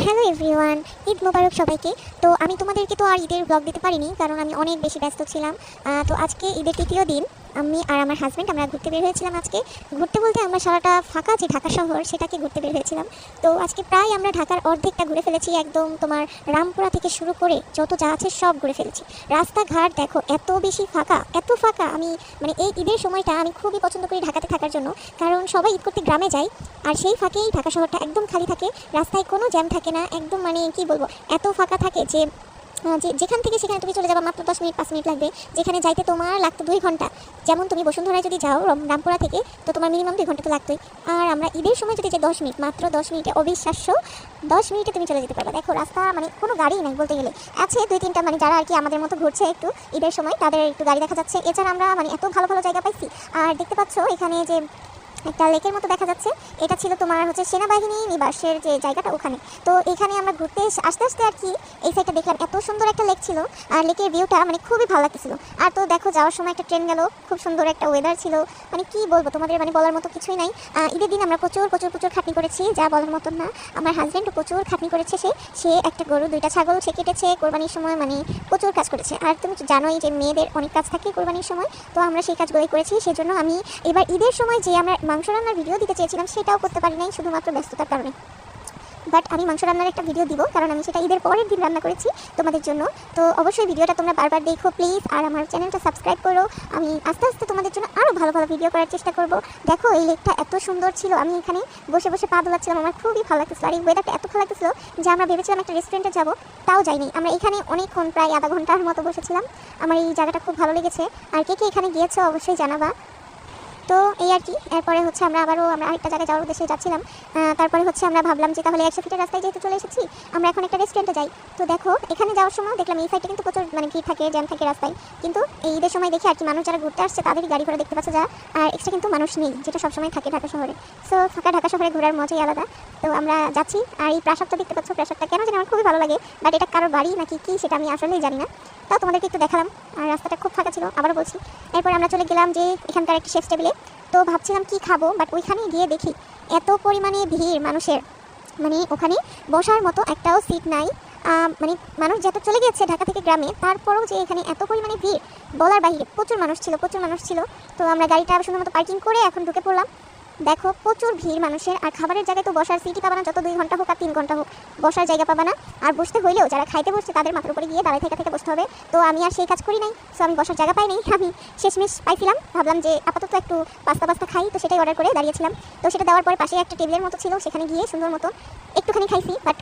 Hello everyone, Eid মোবারক সবাইকে। তো আমি তোমাদেরকে তো আর ঈদের ব্লগ দিতে পারিনি, কারণ আমি অনেক বেশি ব্যস্ত ছিলাম। তো আজকে ঈদের তৃতীয় দিন, আমি আর আমার হাজব্যান্ড আমরা ঘুরতে বের হয়েছিলাম। আজকে ঘুরতে বলতে আমরা সারাটা ফাঁকা যে ঢাকা শহর সেটাকে ঘুরতে বের হয়েছিলাম। তো আজকে প্রায় আমরা ঢাকার অর্ধেকটা ঘুরে ফেলেছি, একদম তোমার রামপুরা থেকে শুরু করে যত যা আছে সব ঘুরে ফেলেছি। রাস্তাঘাট দেখো এত বেশি ফাঁকা, এত ফাঁকা। আমি মানে এই ঈদের সময়টা আমি খুবই পছন্দ করি ঢাকাতে থাকার জন্য, কারণ সবাই ঈদ করতে গ্রামে যায়, আর সেই ফাঁকেই ঢাকা শহরটা একদম খালি থাকে। রাস্তায় কোনো জ্যাম থাকে না, একদম মানে কি বলবো, এত ফাঁকা থাকে যে যেখান থেকে সেখানে তুমি চলে যাবা মাত্র 10 মিনিট 5 মিনিট লাগবে, যেখানে যাইতে তোমার লাগতো 2 ঘন্টা। যেমন তুমি বসুন্ধরায় যদি যাও রামপুরা থেকে, তো তোমার মিনিমাম 2 ঘন্টা তো লাগতোই। আর আমরা ঈদের সময় যদি যে 10 মিনিট, মাত্র 10 মিনিটে, অবিশ্বাস্য 10 মিনিটে তুমি চলে যেতে পারবে। দেখো রাস্তা মানে কোনো গাড়ি নাই বলতে গেলে, আছে 2-3টা মানে যারা আর কি আমাদের মতো ঘুরছে একটু ঈদের সময়, তাদের একটু গাড়ি দেখা যাচ্ছে। এছাড়া আমরা মানে এত ভালো ভালো জায়গা পাইছি। আর দেখতে পাচ্ছ এখানে যে একটা লেকের মতো দেখা যাচ্ছে, এটা ছিল তোমার হচ্ছে সেনাবাহিনী নিবাসের যে জায়গাটা ওখানে। তো এখানে আমরা ঘুরতে আসতে আসতে আর কি এই সাইডটা দেখলাম, এত সুন্দর একটা লেক ছিল, আর লেকের ভিউটা মানে খুবই ভালো লাগতেছিল। আর তো দেখো যাওয়ার সময় একটা ট্রেন গেল, খুব সুন্দর একটা ওয়েদার ছিল, মানে কি বলবো তোমাদের, মানে বলার মতো কিছুই নাই। ঈদের দিন আমরা প্রচুর প্রচুর প্রচুর খাটনি করেছি, যা বলার মতন না। আমার হাজব্যান্ডও প্রচুর খাটনি করেছে, সে একটা গরু 2টা ছাগল সে কেটেছে কোরবানির সময়, মানে প্রচুর কাজ করেছে। আর তুমি জানোই যে মেয়েদের অনেক কাজ থাকে কোরবানির সময়, তো আমরা সেই কাজগুলোই করেছি। সেজন্য আমি এবার ঈদের সময় যে আমরা মাংস রান্নার ভিডিও দিতে চেয়েছিলাম সেটাও করতে পারি নাই, শুধুমাত্র ব্যস্ততার কারণে। বাট আমি মাংস রান্নার একটা ভিডিও দিব, কারণ আমি সেটা ঈদের পরের দিন রান্না করেছি তোমাদের জন্য। তো অবশ্যই ভিডিওটা তোমরা বারবার দেখো প্লিজ, আর আমার চ্যানেলটা সাবস্ক্রাইব করো। আমি আস্তে আস্তে তোমাদের জন্য আরও ভালো ভালো ভিডিও করার চেষ্টা করব। দেখো এই লেকটা এত সুন্দর ছিল, আমি এখানে বসে বসে পা দোলাচ্ছিলাম, আমার খুবই ভালো লাগতেছিল। আর এই ওয়েদারটা এত ভালো লাগতেছিল যে আমরা ভেবেছিলাম একটা রেস্টুরেন্টে যাবো, তাও যাইনি। আমরা এখানে অনেকক্ষণ, প্রায় আধা ঘন্টার মতো বসেছিলাম। আমার এই জায়গাটা খুব ভালো লেগেছে। আর কে কে এখানে গিয়েছো অবশ্যই জানাবা। তো এই আর কি, এরপরে হচ্ছে আমরা আরেকটা জায়গায় যাওয়ার উদ্দেশ্যে যাচ্ছিলাম। তারপরে হচ্ছে আমরা ভাবলাম যে তাহলে 100 ফিটের রাস্তায় যেহেতু চলে এসেছি, আমরা এখন একটা রেস্টুরেন্টে যাই। তো দেখো এখানে যাওয়ার সময় দেখলাম এই সাইডে কিন্তু প্রচুর মানে ভিড় থাকে, জ্যাম থাকে রাস্তায়। কিন্তু এই ঈদের সময় দেখি আর কি মানুষ যারা ঘুরতে আসছে তাদের গাড়ি ঘোড়া দেখতে পাচ্ছে যা, আর এক্সট্রা কিন্তু মানুষ নেই, যেটা সবসময় থাকে ঢাকা শহরে। সো ফাঁকা ঢাকা শহরে ঘোরার মজাই আলাদা। তো আমরা যাচ্ছি, আর এই প্রাসাদটা দেখতে পাচ্ছ, প্রাসাদটা কেন জানি আমার খুবই ভালো লাগে, বাট এটা কারোর বাড়ি নাকি কি সেটা আমি আসলেই জানি না। তাও তোমাদেরকে একটু দেখালাম। আর রাস্তাটা খুব ফাঁকা ছিল, আবারও বলছি। এরপর আমরা চলে গেলাম যে এখানকার একটা শেফ টেবিলে। তো ভাবছিলাম কি খাবো, বাট ওইখানে গিয়ে দেখি এত পরিমাণে ভিড় মানুষের, মানে ওখানে বসার মতো একটাও সিট নাই। মানে মানুষ যত চলে গেছে ঢাকা থেকে গ্রামে, তারপরেও যে এখানে এত পরিমাণে ভিড় বলার বাইরে, প্রচুর মানুষ ছিল, প্রচুর মানুষ ছিল। তো আমরা গাড়িটা সুন্দর মতো পার্কিং করে এখন ঢুকে পড়লাম। দেখো প্রচুর ভিড় মানুষের, আর খাবারের জায়গায় তো বসার সিটই পাবা না, যত 2 ঘন্টা হোক আর 3 ঘন্টা হোক বসার জায়গা পাবা না। আর বসতে হইলেও যারা খাইতে বসছে তাদের মাথার উপরে গিয়ে দাঁড়ায় থেকে বসতে হবে। তো আমি আর সেই কাজ করি নাই, সো আমি বসার জায়গা পাই নাই। আমি শেষমেশ পাইছিলাম, ভাবলাম যে আপাতত একটু পাস্তা খাই, তো সেটাই অর্ডার করে দাঁড়িয়েছিলাম। তো সেটা দেওয়ার পরে পাশে একটা টেবিলের মতো ছিল, সেখানে গিয়ে সুন্দর মতো একটুখানি খাইছি, বাট